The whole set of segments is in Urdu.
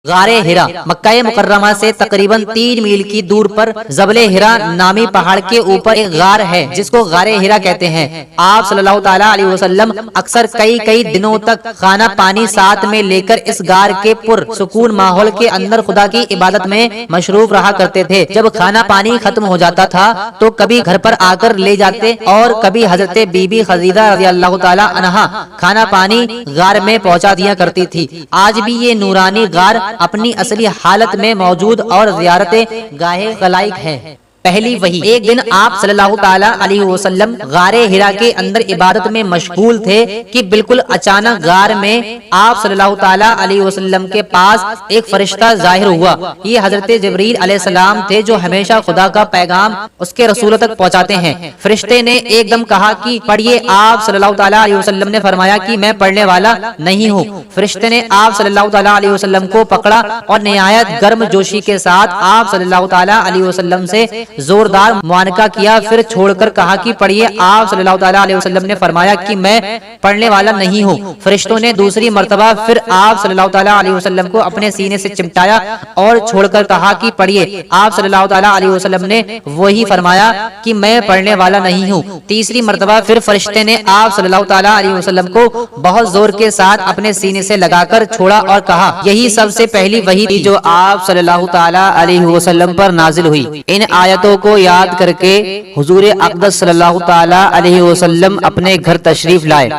غار ہرا مکہ مکرمہ سے تقریباً 3 میل کی دور پر جبل ہرا نامی پہاڑ کے اوپر ایک غار ہے جس کو غار ہرا کہتے ہیں۔ آپ صلی اللہ تعالی علیہ وسلم اکثر کئی دنوں تک کھانا پانی ساتھ میں لے کر اس غار کے پرسکون ماحول کے اندر خدا کی عبادت میں مصروف رہا کرتے تھے۔ جب کھانا پانی ختم ہو جاتا تھا تو کبھی گھر پر آ کر لے جاتے اور کبھی حضرت بی بی خدیجہ رضی اللہ تعالی عنہا کھانا پانی غار میں پہنچا دیا کرتی تھی۔ آج بھی یہ نورانی غار اپنی اصلی حالت میں موجود اور زیارت گاہ لائق ہے۔ پہلی وحی ایک دن آپ صلی اللہ تعالی علیہ وسلم غار ہرا کے اندر عبادت میں مشغول تھے کہ بالکل اچانک غار میں آپ صلی اللہ تعالی علیہ وسلم کے پاس ایک فرشتہ ظاہر ہوا۔ یہ حضرت جبریل علیہ السلام تھے جو ہمیشہ خدا کا پیغام اس کے رسولوں تک پہنچاتے ہیں۔ فرشتے نے ایک دم کہا کہ پڑھیے۔ آپ صلی اللہ تعالی علیہ وسلم نے فرمایا کہ میں پڑھنے والا نہیں ہوں۔ فرشتے نے آپ صلی اللہ تعالی علیہ وسلم کو پکڑا اور نہایت گرم جوشی کے ساتھ آپ صلی اللہ تعالی علیہ وسلم سے زوردار معانقہ کیا، پھر چھوڑ کر کہا کہ پڑھیے۔ آپ صلی اللہ تعالی علیہ وسلم نے فرمایا کہ میں پڑھنے والا نہیں ہوں۔ فرشتوں نے دوسری مرتبہ پھر آپ صلی اللہ تعالی علیہ وسلم کو اپنے سینے سے چمٹایا اور چھوڑ کر کہا کہ پڑھیے۔ آپ صلی اللہ تعالی علیہ وسلم نے وہی فرمایا کہ میں پڑھنے والا نہیں ہوں۔ تیسری مرتبہ پھر فرشتے نے آپ صلی اللہ تعالی علیہ وسلم کو بہت زور کے ساتھ اپنے سینے سے لگا کر چھوڑا اور کہا یہی سب سے پہلی وحی تھی جو آپ صلی اللہ تعالی علیہ وسلم پر نازل ہوئی۔ ان آیتوں کو یاد کر کے حضور اقدس صلی اللہ تعالی علیہ وسلم اپنے گھر تشریف لائے،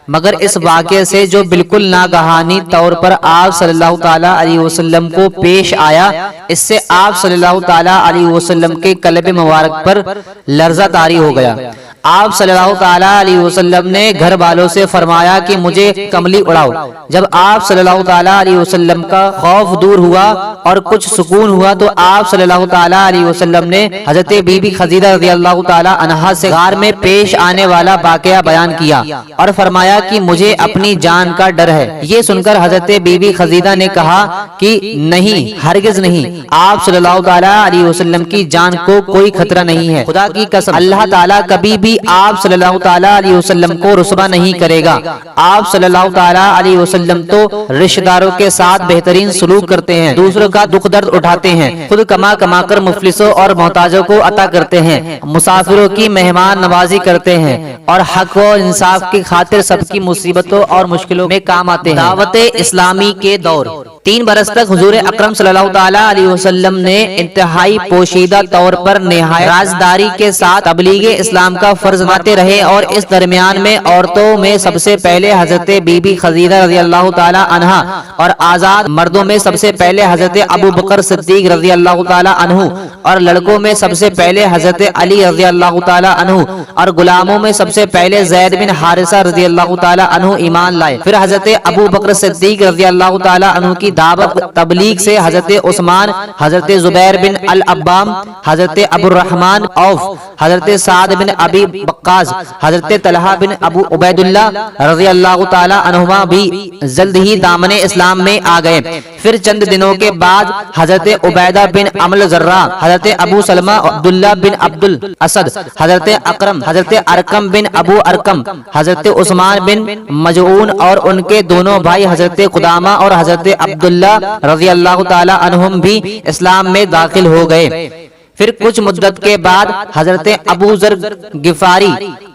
مگر اس واقعے سے جو بالکل ناگہانی طور پر آپ صلی اللہ تعالی علیہ وسلم کو پیش آیا، اس سے آپ صلی اللہ تعالی علیہ وسلم کے قلب مبارک پر لرزہ طاری ہو گیا۔ آپ صلی اللہ تعالی علیہ وسلم نے گھر والوں سے فرمایا کہ مجھے کملی اڑاؤ۔ جب آپ صلی اللہ تعالی علیہ وسلم کا خوف دور ہوا اور کچھ سکون ہوا تو آپ صلی اللہ تعالی علیہ وسلم نے حضرت بی بی خدیجہ رضی اللہ تعالی عنہا سے غار میں پیش آنے والا واقعہ بیان کیا اور فرمایا کہ مجھے اپنی جان کا ڈر ہے۔ یہ سن کر حضرت بی بی خدیجہ نے کہا کہ نہیں، ہرگز نہیں، آپ صلی اللہ تعالی علیہ وسلم کی جان کو کوئی خطرہ نہیں ہے۔ خدا کی قسم اللہ تعالیٰ کبھی بھی آپ صلی اللہ تعالی علیہ وسلم کو رسوا نہیں کرے گا۔ آپ صلی اللہ تعالی علیہ وسلم تو رشتہ داروں کے ساتھ بہترین سلوک کرتے ہیں، دوسروں کا دکھ درد اٹھاتے ہیں، خود کما کر مفلسوں اور محتاجوں کو عطا کرتے ہیں، مسافروں کی مہمان نوازی کرتے ہیں اور حق و انصاف کی خاطر سب کی مصیبتوں اور مشکلوں میں کام آتے ہیں۔ دعوت اسلامی کے دور 3 برس تک حضور اکرم صلی اللہ تعالی علیہ وسلم نے انتہائی پوشیدہ طور پر نہایت رازداری کے ساتھ تبلیغ اسلام کا فرض نبھاتے رہے، اور اس درمیان میں عورتوں میں سب سے پہلے حضرت بی بی خدیجہ رضی اللہ تعالی عنہا اور آزاد مردوں میں سب سے پہلے حضرت ابو بکر صدیق رضی اللہ تعالی عنہ اور لڑکوں میں سب سے پہلے حضرت علی رضی اللہ تعالی عنہ اور غلاموں میں سب سے پہلے زید بن حارثہ رضی اللہ تعالی عنہ ایمان لائے۔ پھر حضرت ابو بکر صدیق رضی اللہ تعالی عنہ کی دعوت تبلیغ سے حضرت عثمان، حضرت زبیر بن العوام، حضرت ابو الرحمن عوف، حضرت سعد بن ابی وقاص، حضرت طلحہ بن ابو عبید اللہ رضی اللہ تعالی عنہما بھی جلد ہی دامن اسلام میں آ گئے۔ پھر چند دنوں کے بعد حضرت عبیدہ بن عمرو جراح، حضرت ابو سلمہ عبداللہ بن عبد الاسد، حضرت اکرم، حضرت ارکم بن ابو ارکم، حضرت عثمان بن مجعون اور ان کے دونوں بھائی حضرت قدامہ اور حضرت عبداللہ رضی اللہ تعالی عنہم بھی اسلام میں داخل ہو گئے۔ پھر کچھ مدت کے بعد حضرت ابو ذر غفاری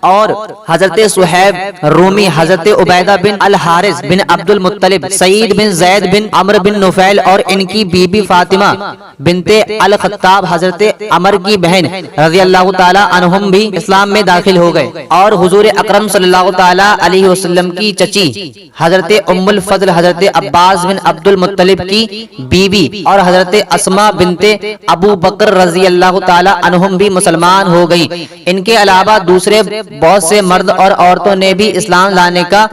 اور حضرت صہیب رومی، حضرت عبیدہ بن الحارث بن عبد المطلب، سعید بن زید بن عمرو بن نفیل اور ان کی بیوی فاطمہ بنت الخطاب، حضرت عمر کی بہن رضی اللہ تعالی عنہم بھی اسلام میں داخل ہو گئے، اور حضور اکرم صلی اللہ تعالی علیہ وسلم کی چچی حضرت ام الفضل حضرت عباس بن عبد المطلب کی بیوی اور حضرت اسماء بنت ابو بکر رضی اللہ تعالی عنہم بھی مسلمان ہو گئی۔ ان کے علاوہ دوسرے بہت سے مرد اور عورتوں نے بھی اسلام لانے کا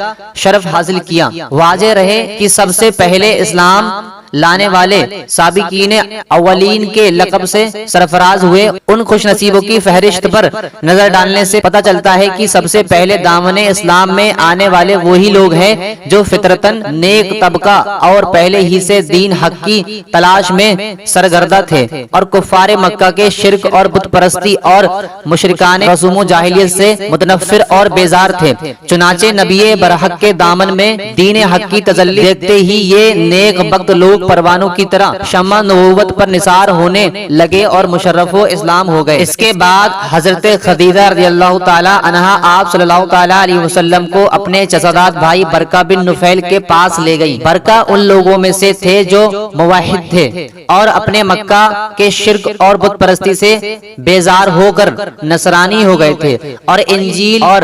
شرف حاصل کیا۔ واضح رہے کہ سب سے پہلے اسلام لانے والے سابقین اولین کے لقب سے سرفراز ہوئے۔ ان خوش نصیبوں کی فہرست پر نظر ڈالنے سے پتہ چلتا ہے کہ سب سے پہلے دامن اسلام میں آنے والے وہی لوگ ہیں جو فطرتاً نیک طبقہ اور پہلے ہی سے دین حق کی تلاش میں سرگردہ تھے، اور کفار مکہ کے شرک اور بت پرستی اور مشرکان رسوم و جاہلیت سے متنفر اور بیزار تھے۔ چنانچہ نبی برحق کے دامن میں دین حق کی تجلی دیکھتے ہی یہ نیک بخت لوگ لوگ پروانوں کی طرح شمع نبوت پر نثار ہونے لگے اور مشرف و اسلام ہو گئے۔ اس کے بعد حضرت خدیجہ رضی اللہ تعالی عنہا آپ صلی اللہ تعالی علیہ وسلم کو اپنے چچاداد بھائی برقہ بن نفیل کے پاس لے گئی۔ برقہ ان لوگوں میں سے تھے جو موحد تھے اور اپنے مکہ کے شرک اور بت پرستی سے بیزار ہو کر نصرانی ہو گئے تھے اور انجیل اور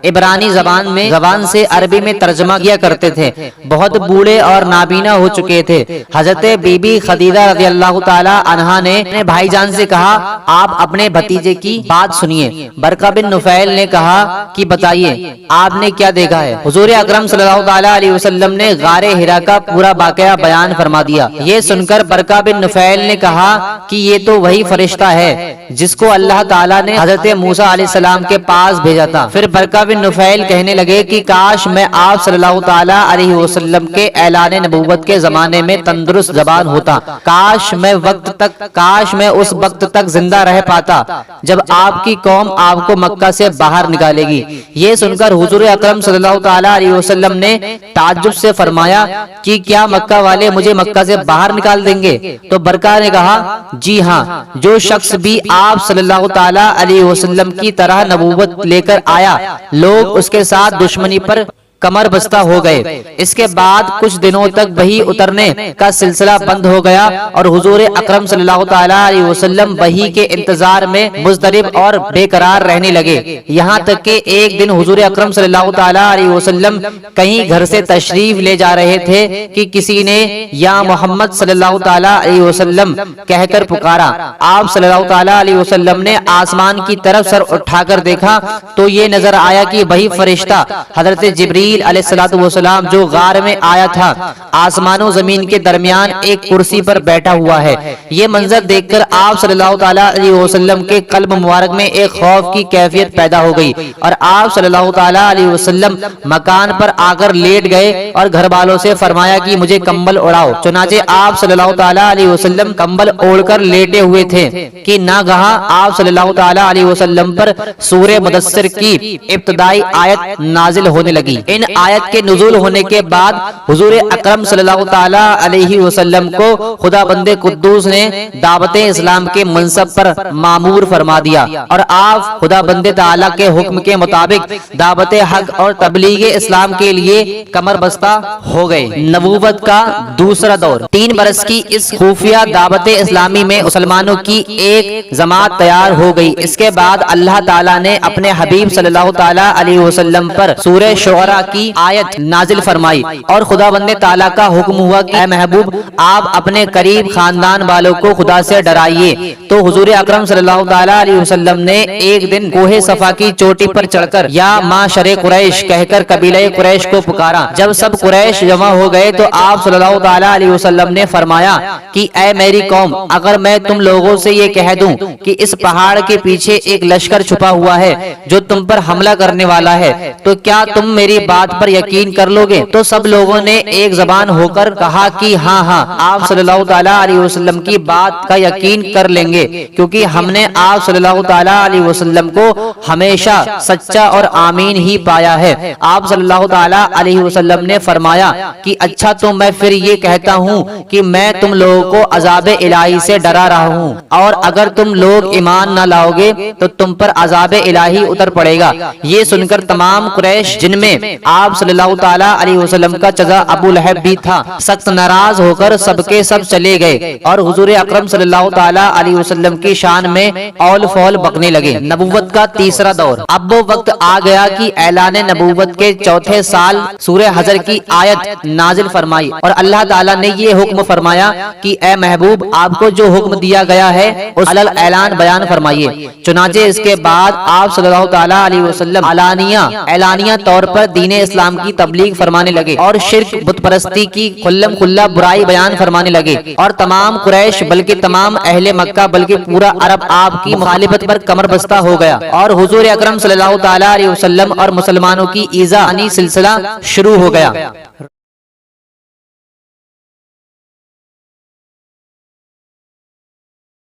عبرانی زبان سے عربی میں ترجمہ کیا کرتے تھے۔ بہت بوڑھے اور نابینا ہو چکے تھے۔ حضرت بی بی خدیجہ رضی اللہ تعالی عنہا نے اپنے بھائی جان سے کہا آپ اپنے بھتیجے کی بات سنیے۔ برقہ بن نفیل نے کہا کہ بتائیے آپ نے کیا دیکھا ہے؟ حضور اکرم صلی اللہ تعالی علیہ وسلم نے غار حرا کا پورا واقعہ بیان فرما دیا۔ یہ سن کر برقہ بن نفیل نے کہا کہ یہ تو وہی فرشتہ ہے جس کو اللہ تعالیٰ نے حضرت موسیٰ علیہ السلام کے پاس بھیجا تھا۔ پھر برقہ بن نفیل کہنے لگے کہ کاش میں آپ صلی اللہ تعالیٰ علیہ وسلم کے اعلان نبوت کے زمانے میں تندرست زبان ہوتا، کاش میں اس وقت تک زندہ رہ پاتا جب آپ کی قوم آپ کو مکہ سے باہر نکالے گی۔ یہ سن کر حضور اکرم صلی اللہ تعالیٰ علیہ وسلم نے تعجب سے فرمایا کہ کیا مکہ والے مجھے مکہ سے باہر نکال دیں گے؟ تو برقہ نے کہا جی ہاں، جو شخص بھی آپ صلی اللہ تعالیٰ علیہ وسلم کی طرح نبوت لے کر آیا لوگ اس کے ساتھ دشمنی پر کمر بستہ ہو گئے۔ اس کے بعد کچھ دنوں تک وحی اترنے کا سلسلہ بند ہو گیا اور حضور اکرم صلی اللہ تعالیٰ علیہ وسلم وحی کے انتظار میں مضطرب اور بے قرار رہنے لگے، یہاں تک کہ ایک دن حضور اکرم صلی اللہ تعالیٰ علیہ وسلم کہیں گھر سے تشریف لے جا رہے تھے کہ کسی نے یا محمد صلی اللہ تعالیٰ علیہ وسلم کہہ کر پکارا۔ آپ صلی اللہ تعالیٰ علیہ وسلم نے آسمان کی طرف سر اٹھا کر دیکھا تو یہ نظر آیا کہ وہی فرشتہ حضرت جبریل علیہ الصلوۃ والسلام جو غار میں آیا تھا آسمان و زمین کے درمیان ایک کرسی پر بیٹھا ہوا ہے۔ یہ منظر دیکھ کر آپ صلی اللہ تعالیٰ علیہ وسلم کے قلب مبارک میں ایک خوف کی کیفیت پیدا ہو گئی اور آپ صلی اللہ تعالیٰ علیہ وسلم مکان پر آ کر لیٹ گئے اور گھر والوں سے فرمایا کہ مجھے کمبل اڑاؤ۔ چنانچہ آپ صلی اللہ تعالیٰ علیہ وسلم کمبل اوڑھ کر لیٹے ہوئے تھے کہ ناگہاں آپ صلی اللہ تعالیٰ علیہ وسلم پر سورہ مدثر کی ابتدائی آیت نازل ہونے لگی۔ ان آیت کے نزول ہونے کے بعد حضور اکرم صلی اللہ تعالی علیہ وسلم کو خدا بند قدوس نے دعوت اسلام کے منصب پر مامور فرما دیا اور آپ خدا بند تعالی کے حکم کے مطابق دعوت حق اور تبلیغ اسلام کے لیے کمر بستہ ہو گئے۔ نبوت کا دوسرا دور 3 برس کی اس خفیہ دعوت اسلامی میں مسلمانوں کی ایک جماعت تیار ہو گئی۔ اس کے بعد اللہ تعالی نے اپنے حبیب صلی اللہ تعالی علیہ وسلم پر سورہ شعراء کی آیت نازل فرمائی اور خدا بند تعالیٰ کا حکم ہوا کہ اے محبوب آپ اپنے قریب خاندان والوں کو خدا سے ڈرائیے۔ تو حضور اکرم صلی اللہ تعالیٰ علیہ وسلم نے ایک دن کوہ صفا کی چوٹی پر چڑھ کر یا معشر قریش کہہ کر قبیلہ قریش کو پکارا۔ جب سب قریش جمع ہو گئے تو آپ صلی اللہ تعالیٰ علیہ وسلم نے فرمایا کہ اے میری قوم، اگر میں تم لوگوں سے یہ کہہ دوں کہ اس پہاڑ کے پیچھے ایک لشکر چھپا ہوا ہے جو تم پر حملہ کرنے والا ہے تو کیا تم میری بات پر یقین کر لو گے؟ تو سب لوگوں نے ایک زبان ہو کر کہا کہ ہاں ہاں، آپ صلی اللہ تعالیٰ علیہ وسلم کی بات کا یقین کر لیں گے، کیونکہ ہم نے آپ صلی اللہ تعالیٰ علیہ وسلم کو ہمیشہ سچا اور آمین ہی پایا ہے۔ آپ صلی اللہ تعالیٰ علیہ وسلم نے فرمایا کہ اچھا تو میں پھر یہ کہتا ہوں کہ میں تم لوگوں کو عذاب الہی سے ڈرا رہا ہوں اور اگر تم لوگ ایمان نہ لاؤ گے تو تم پر عذاب الہی اتر پڑے گا۔ یہ سن کر تمام قریش جن میں آپ صلی اللہ تعالیٰ علیہ وسلم کا چچا ابو لہب بھی تھا سخت ناراض ہو کر سب کے سب چلے گئے اور حضور اکرم صلی اللہ تعالیٰ علیہ وسلم کی شان میں اول فول بکنے لگے۔ نبوت کا تیسرا دور اب وہ وقت آ گیا کہ اعلان نبوت کے چوتھے سال سورہ حجر کی آیت نازل فرمائی اور اللہ تعالیٰ نے یہ حکم فرمایا کہ اے محبوب آپ کو جو حکم دیا گیا ہے اس علل اعلان بیان فرمائیے۔ چنانچہ اس کے بعد آپ صلی اللہ تعالیٰ علیہ وسلم اعلانیہ طور پر دین اسلام کی تبلیغ فرمانے لگے اور شرک بت پرستی کی کھلم کھلا برائی بیان فرمانے لگے اور تمام قریش بلکہ تمام اہل مکہ بلکہ پورا عرب آپ کی مخالفت پر کمر بستہ ہو گیا اور حضور اکرم صلی اللہ تعالیٰ علیہ وسلم اور مسلمانوں کی ایذا انی سلسلہ شروع ہو گیا۔